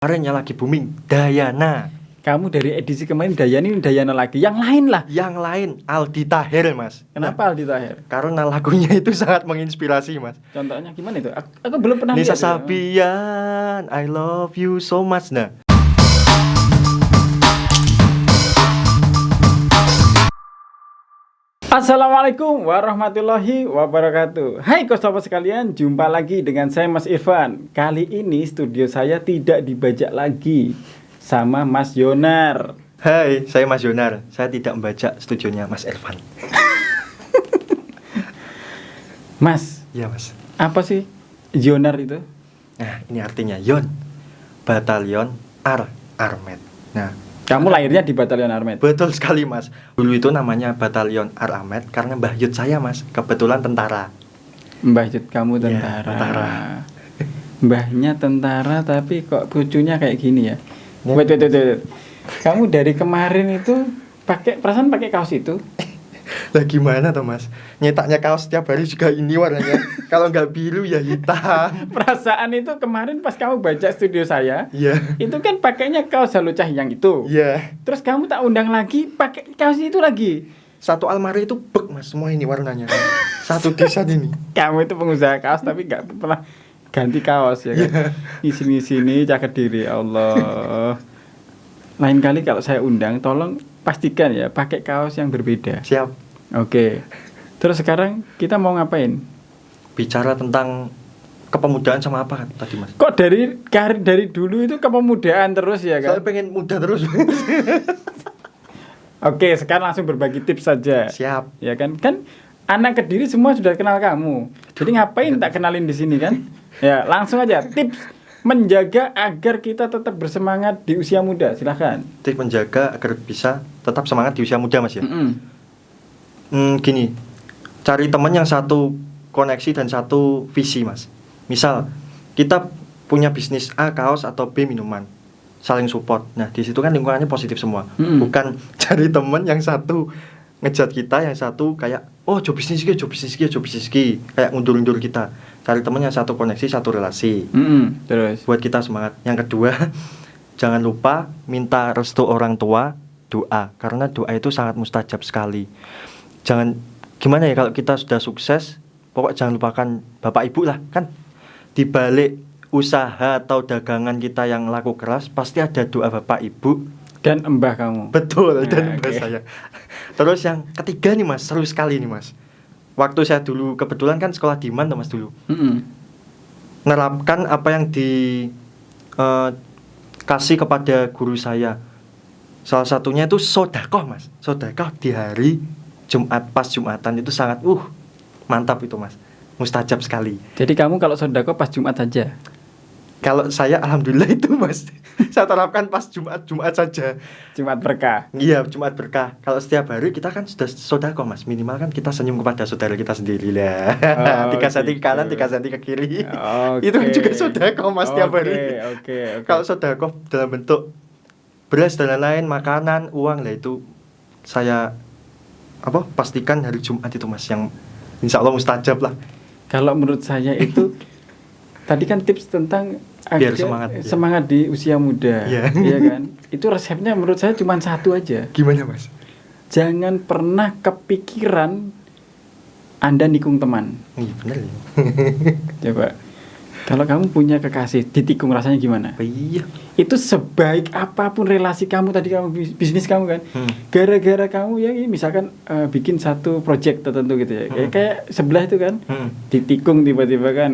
Kemarin yang lagi booming Dayana. Kamu dari edisi kemarin Dayana lagi. Yang lain lah. Yang lain Aldi Taher, Mas. Kenapa Aldi Taher? Karena lagunya itu sangat menginspirasi, Mas. Contohnya gimana itu? Aku belum pernah Nisa lihat. Sabian, I love you so much. Nah, Assalamualaikum warahmatullahi wabarakatuh. Hai sahabat sekalian, jumpa lagi dengan saya Mas Irfan. Kali ini studio saya tidak dibajak lagi sama Mas Yonar. hai, saya Mas Yonar. Saya tidak membaca studionya Mas Irfan. Mas, Iya, Mas. apa sih Yonar itu? Nah, ini artinya Yon, Batalion Armet. Nah, Kamu lahirnya di Batalion Armet. betul sekali, Mas. Dulu itu namanya Batalion Armet karena Mbah Yud saya, Mas, kebetulan tentara. Mbah Yud kamu Iya, tentara. tentara. Mbahnya tentara tapi kok cucunya kayak gini ya. Ya. Wait. Kamu dari kemarin itu pakai kaos itu? Lah gimana toh, Mas? Nyetaknya kaos setiap hari juga ini warnanya. Kalau nggak biru ya hitam. Perasaan itu kemarin pas kamu baca studio saya, Iya. itu kan pakainya kaos Halucah yang itu. Iya. Terus kamu tak undang lagi pakai kaos itu lagi. Satu almari itu bek, Mas, semua ini warnanya. Satu desain ini. Kamu itu pengusaha kaos tapi nggak pernah ganti kaos ya kan? Ngisi-ngisi caket diri, Allah. Lain kali kalau saya undang, tolong pastikan ya pakai kaos yang berbeda. Siap. Oke. Terus sekarang kita mau ngapain? Bicara tentang kepemudaan sama apa tadi, Mas? Kok dari karir dari dulu itu kepemudaan terus ya Saya kan? pengen muda terus. Oke, sekarang langsung berbagi tips saja. Siap. Ya kan? Kan anak Kediri semua sudah kenal kamu. Jadi ngapain tak kenalin di sini kan? Ya, langsung aja tips menjaga agar kita tetap bersemangat di usia muda. Silakan. Tips menjaga agar bisa tetap semangat di usia muda, Mas ya. Gini. Cari teman yang satu koneksi dan satu visi, Mas. Misal kita punya bisnis A kaos atau B minuman, saling support. Nah, di situ kan lingkungannya positif semua. Bukan cari teman yang satu ngejat kita, yang satu kayak job bisnis ki, kayak ngundur-ngundur kita. Cari teman yang satu koneksi, satu relasi. Terus Buat kita semangat. Yang kedua, jangan lupa minta restu orang tua, doa, karena doa itu sangat mustajab sekali. Jangan gimana ya, kalau kita sudah sukses, pokok jangan lupakan bapak ibu lah. Kan di balik usaha atau dagangan kita yang laku keras pasti ada doa bapak ibu dan mbah kamu. Betul, dan mbah oke. saya. Terus yang ketiga nih, Mas, seru sekali nih, Mas. Waktu saya dulu kebetulan kan sekolah di Man, Mas, dulu. Nerapkan apa yang kasih kepada guru saya. Salah satunya itu sodakoh, Mas. Sodakoh di hari Jumat, pas Jumatan itu sangat mantap itu, Mas. Mustajab sekali. Jadi kamu kalau sedekah pas Jumat saja. Kalau saya alhamdulillah itu, Mas. Saya terapkan pas Jumat saja. Jumat berkah. Iya, Jumat berkah. Kalau setiap hari kita kan sudah sodakoh, Mas. Minimal kan kita senyum kepada saudara kita sendiri lah. 3 senti ke kanan, 3 senti ke kiri. Itu kan juga sodakoh, Mas, setiap hari. Oke. Kalau sodakoh dalam bentuk beras dan lain-lain, makanan, uang lah, itu saya pastikan hari Jumat itu, Mas, yang insya Allah mustajab lah. Kalau menurut saya itu tadi kan tips tentang Biar agar semangat, di usia muda. Iya. Iya kan? Itu resepnya menurut saya cuma satu aja. Gimana, Mas? Jangan pernah kepikiran Anda nikung teman. Iya, bener ya. Coba. Kalau kamu punya kekasih, ditikung rasanya gimana? Iya. Itu sebaik apapun relasi kamu tadi, kamu bisnis kamu kan, gara-gara kamu ya misalkan bikin satu project tertentu gitu ya, kayak sebelah itu kan, ditikung tiba-tiba kan,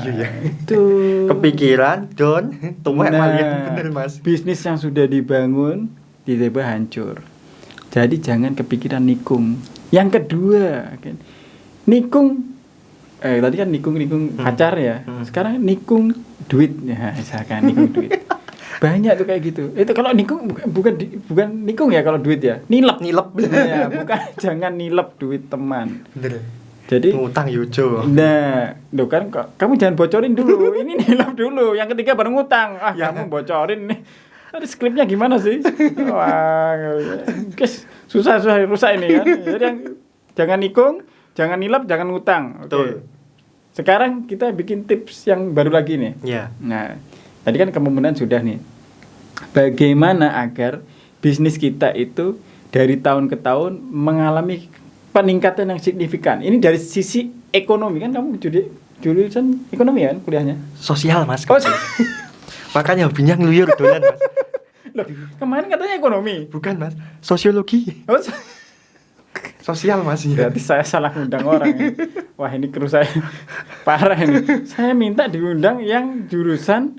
iya. itu Kepikiran tuwek malah, bener, Mas. Bisnis yang sudah dibangun tiba-tiba hancur. Jadi jangan kepikiran nikung. Yang kedua kan, nikung tadi kan nikung pacar ya. Sekarang nikung duit ya, misalkan nikung duit. Banyak tuh kayak gitu. Itu kalau nikung bukan nikung ya kalau duit ya. Nilep. Ya, bukan jangan nilep duit teman. Bener. Jadi ngutang yujo. Nah, lo kan kamu jangan bocorin dulu. Ini nilep dulu. Yang ketiga baru ngutang. Kamu bocorin nih. Tadi skripnya gimana sih? Wah, guys, susah rusak ini kan. Jadi yang jangan nikung, jangan nilep, jangan ngutang. Oke. Betul. Sekarang kita bikin tips yang baru lagi nih. Iya. Nah, Tadi kan kepemudaan sudah nih. Bagaimana agar bisnis kita itu dari tahun ke tahun mengalami peningkatan yang signifikan? Ini dari sisi ekonomi kan, kamu jurusan ekonomi kan kuliahnya? Sosial mas. Oh, Makanya hobinya ngeluyur dolan mas. loh, kemarin katanya ekonomi. Bukan mas, sosiologi. Oh, Sosial mas. berarti saya salah ngundang orang ya. Wah ini kru saya parah ini. Saya minta diundang yang jurusan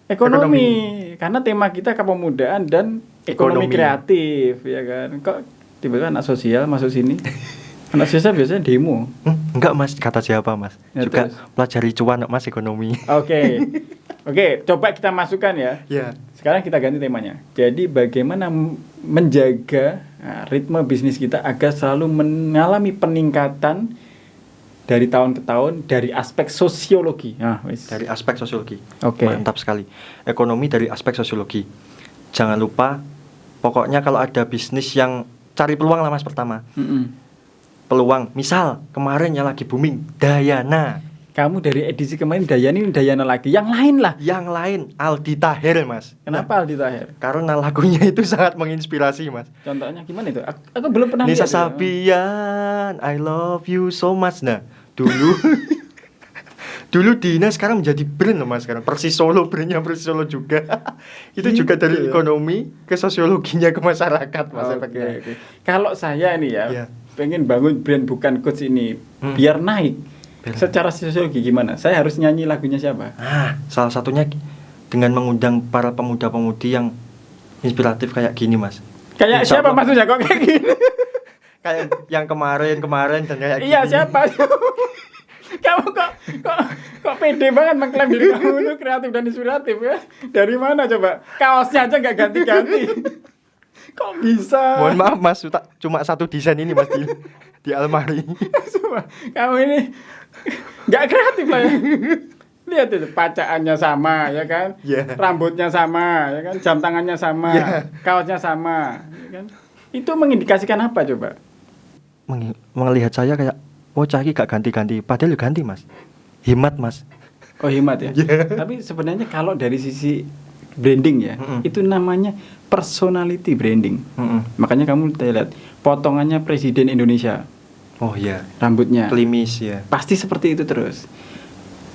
ekonomi. Karena tema kita kepemudaan dan ekonomi kreatif ya kan. Kok tiba-tiba anak sosial masuk sini? Anak sosial biasanya demo. Enggak mas, kata siapa mas? Ya, juga terus? pelajari cuan mas ekonomi. Oke, coba kita masukkan ya. Ya. Sekarang kita ganti temanya. Jadi bagaimana menjaga ritme bisnis kita agar selalu mengalami peningkatan dari tahun ke tahun dari aspek sosiologi. Dari aspek sosiologi. Oke. Mantap sekali. Ekonomi dari aspek sosiologi. Jangan lupa, pokoknya kalau ada bisnis yang cari peluang lah mas pertama. Peluang, misal kemarin yang lagi booming Dayana. Kamu dari edisi kemarin Dayana lagi. Yang lain lah. Yang lain Aldi Taher mas. Kenapa Aldi Taher? Karena lagunya itu sangat menginspirasi mas. Contohnya gimana itu? Aku belum pernah Nisa lihat ya. Sabian, I love you so much. Nah, dulu dulu Dina sekarang menjadi brand loh mas sekarang. Persis Solo, brandnya Persis Solo juga. Itu Gitu juga dari ya? ekonomi ke sosiologinya ke masyarakat mas. efeknya. Oke. Kalau saya ini ya, Iya. pengen bangun brand bukan coach ini biar naik. Secara sosiologi gimana? Saya harus nyanyi lagunya siapa? Salah satunya dengan mengundang para pemuda-pemudi yang inspiratif kayak gini mas. Kayak Insya siapa Allah. maksudnya kok kayak gini? Kayak yang kemarin dan kayak gini. Iya siapa? Kamu kok pede banget mengklaim diri kamu itu kreatif dan inspiratif ya? Dari mana coba? Kaosnya aja nggak ganti-ganti. Kok bisa? Mohon maaf mas, cuma satu desain ini mas di almari. Sumpah, kamu ini nggak kreatif lah ya. Lihat itu pacaannya sama ya kan, rambutnya sama ya kan, jam tangannya sama, kaosnya sama ya kan. Itu mengindikasikan apa coba? Melihat saya kayak caki gak ganti-ganti, padahal ganti mas. Hemat mas. Oh hemat ya. Tapi sebenarnya kalau dari sisi branding ya, itu namanya personality branding. Makanya kamu lihat potongannya Presiden Indonesia. Oh iya. Rambutnya klimis ya. Pasti seperti itu terus.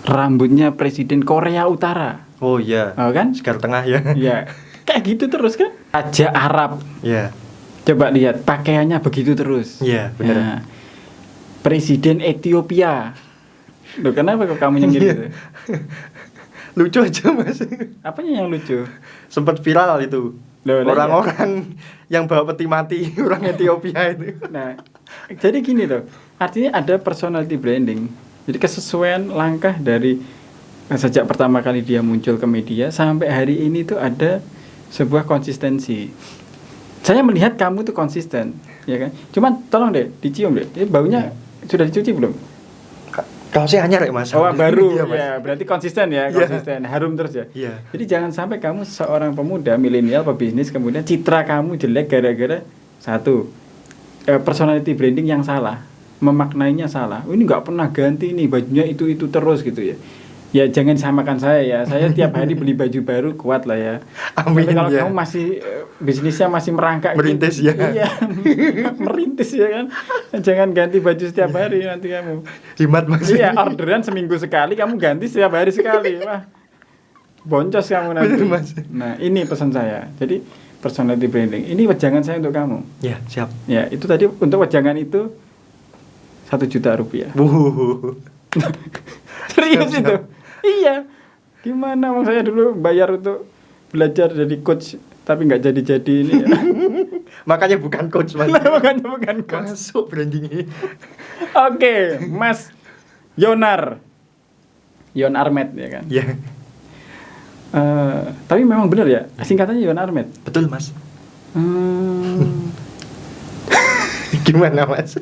Rambutnya Presiden Korea Utara. Oh iya. Oh kan? Segar tengah ya. Iya. Kayak gitu terus kan? Raja Arab. Iya. Coba lihat pakaiannya begitu terus. Iya, benar. Nah, Presiden Ethiopia. Loh kenapa kok kamu yang gitu? Lucu aja mas. Apanya yang lucu? Sempat viral itu. Loh, orang-orang yang bawa peti mati orang Ethiopia itu. Nah, jadi gini loh. Artinya ada personality branding. Jadi kesesuaian langkah dari sejak pertama kali dia muncul ke media sampai hari ini tuh ada sebuah konsistensi. Saya melihat kamu tuh konsisten, ya kan? Cuman tolong deh dicium deh. Ini baunya sudah dicuci belum? Kaosnya anyar ya mas. Oh baru, Iya, mas. ya berarti konsisten ya, konsisten, harum terus ya. Iya. Jadi jangan sampai kamu seorang pemuda milenial pebisnis kemudian citra kamu jelek gara-gara satu personality branding yang salah, memaknainya salah. Ini nggak pernah ganti nih bajunya itu terus gitu ya. Ya jangan samakan saya ya. Saya tiap hari beli baju baru kuat lah ya. Amin. Tapi kalau ya. kamu masih bisnisnya masih merangkak Merintis gitu, ya. Iya. Merintis ya kan. Jangan ganti baju setiap hari nanti kamu. Hemat mas. Iya, orderan seminggu sekali kamu ganti setiap hari sekali. Wah. Boncos kamu nanti. Bener, Mas. Nah, ini pesan saya. Jadi personality branding. Ini wejangan saya untuk kamu. Ya siap. Ya, itu tadi untuk wejangan itu 1 juta rupiah. Serius Siap, itu. siap. Iya. Gimana Bang, saya dulu bayar untuk belajar jadi coach tapi nggak jadi ini ya. Makanya bukan coach mas. Makanya bukan coach. Masuk brandingnya. Oke, Mas Yonar Armet ya kan. Ya. Tapi memang benar ya singkatannya Yon Armet. Betul mas. Gimana mas?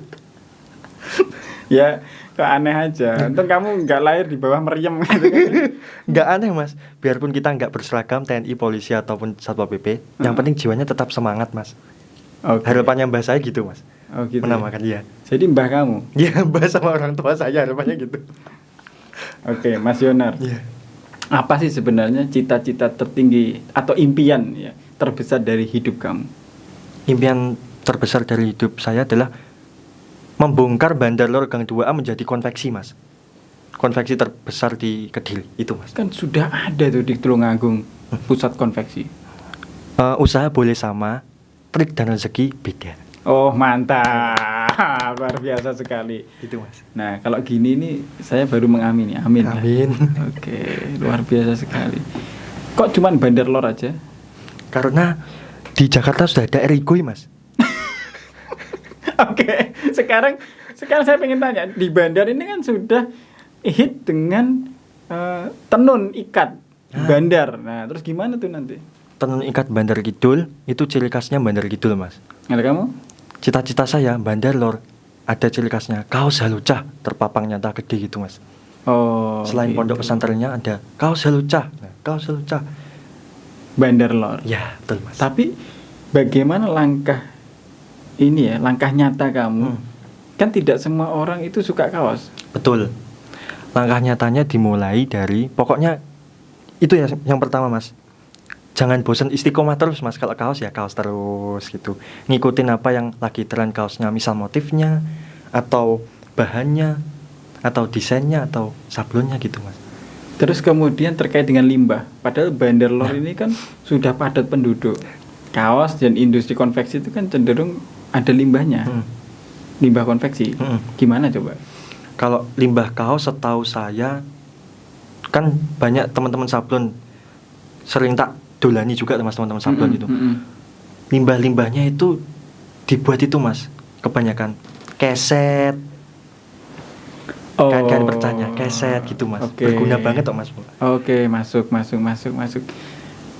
Ya kok aneh aja. Untung kamu nggak lahir di bawah meriam gitu kan. Nggak aneh mas. Biarpun kita nggak berseragam TNI, polisi ataupun satpol pp, yang penting jiwanya tetap semangat mas. Okay. Harapannya mbah saya gitu mas. Oh gitu. Menamakan dia. Jadi mbah kamu. Ya mbah sama orang tua saya harapannya gitu. Oke, Mas Yonar. Iya. Apa sih sebenarnya cita-cita tertinggi atau impian ya terbesar dari hidup kamu? Impian terbesar dari hidup saya adalah membongkar Bandar Lor Gang 2A menjadi konveksi, Mas. Konveksi terbesar di Kediri itu, Mas. Kan sudah ada tuh di Tulungagung pusat konveksi. Usaha boleh sama, trik dan rezeki beda. Oh mantap, luar biasa sekali. Itu, Mas. Nah kalau gini nih saya baru mengamini, amin. Ya? Amin. Oke, luar biasa sekali. Kok cuman Bandar Lor aja? Karena di Jakarta sudah ada Erigoy, Mas. Oke, sekarang saya pengen tanya, di bandar ini kan sudah hit dengan tenun ikat bandar. Nah, terus gimana tuh nanti? Tenun ikat Bandar Kidul itu ciri khasnya Bandar Kidul, Mas. Ada kamu? Cita-cita saya Bandar Lor ada ciri khasnya kaos halucah terpapang nyata gede gitu, Mas. Oh. Selain gitu. pondok pesantrennya ada kaos halucah. Nah, kaos halucah. Bandar Lor. Ya, betul, Mas. Tapi bagaimana langkah nyata kamu? Kan tidak semua orang itu suka kaos. Betul. Langkah nyatanya dimulai dari pokoknya itu ya yang pertama, Mas. Jangan bosan, istiqomah terus, Mas. Kalau kaos ya kaos terus gitu. Ngikutin apa yang lagi tren kaosnya, misal motifnya atau bahannya atau desainnya atau sablonnya gitu, Mas. Terus kemudian terkait dengan limbah. Padahal Bandar Lor ini kan sudah padat penduduk. Kaos dan industri konveksi itu kan cenderung ada limbahnya. Limbah konveksi. Gimana coba? Kalau limbah kaos setahu saya kan banyak teman-teman sablon sering tak dolani juga mas teman-teman sablon itu. Limbah-limbahnya itu dibuat itu, Mas. Kebanyakan keset. Kain percanya, keset gitu, Mas. Okay. Berguna banget kok, Mas. Oke, masuk.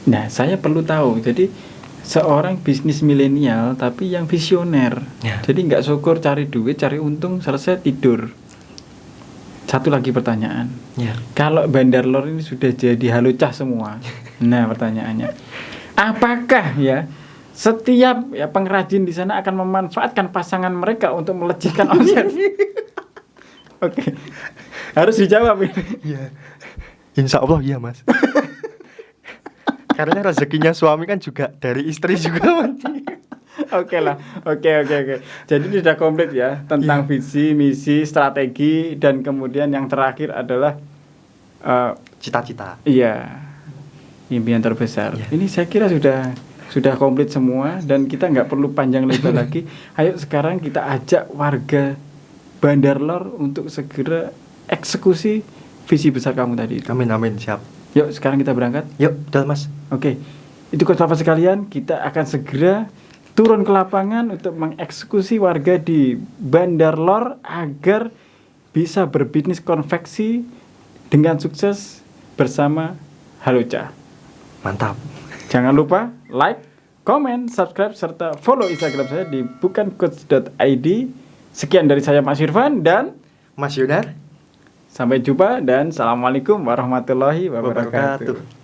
Nah, saya perlu tahu. Jadi seorang bisnis milenial tapi yang visioner. Ya. Jadi nggak syukur cari duit, cari untung, selesai tidur. Satu lagi pertanyaan. Ya. Kalau Bandar Lor ini sudah jadi halucah semua. Nah, pertanyaannya, apakah ya setiap ya pengrajin di sana akan memanfaatkan pasangan mereka untuk melejitkan omset? Oke. Harus dijawab ini. Iya. Insya Allah iya, Mas. Karena rezekinya suami kan juga dari istri juga, Mas. Oke lah, oke. Jadi ini sudah komplit ya tentang visi, misi, strategi, dan kemudian yang terakhir adalah cita-cita. Iya, impian terbesar. Ini saya kira sudah komplit semua dan kita nggak perlu panjang lebar lagi. Ayo sekarang kita ajak warga Bandar Lor untuk segera eksekusi visi besar kamu tadi itu. Amin, siap. Yuk sekarang kita berangkat. Yuk, udah, Mas. Oke, itu sahabat sekalian, kita akan segera turun ke lapangan untuk mengeksekusi warga di Bandar Lor agar bisa berbisnis konveksi dengan sukses bersama Halucah. Mantap. Jangan lupa like, comment, subscribe, serta follow Instagram saya di bukancoach.id. Sekian dari saya Mas Irfan dan Mas Yunar. sampai jumpa dan assalamualaikum warahmatullahi wabarakatuh.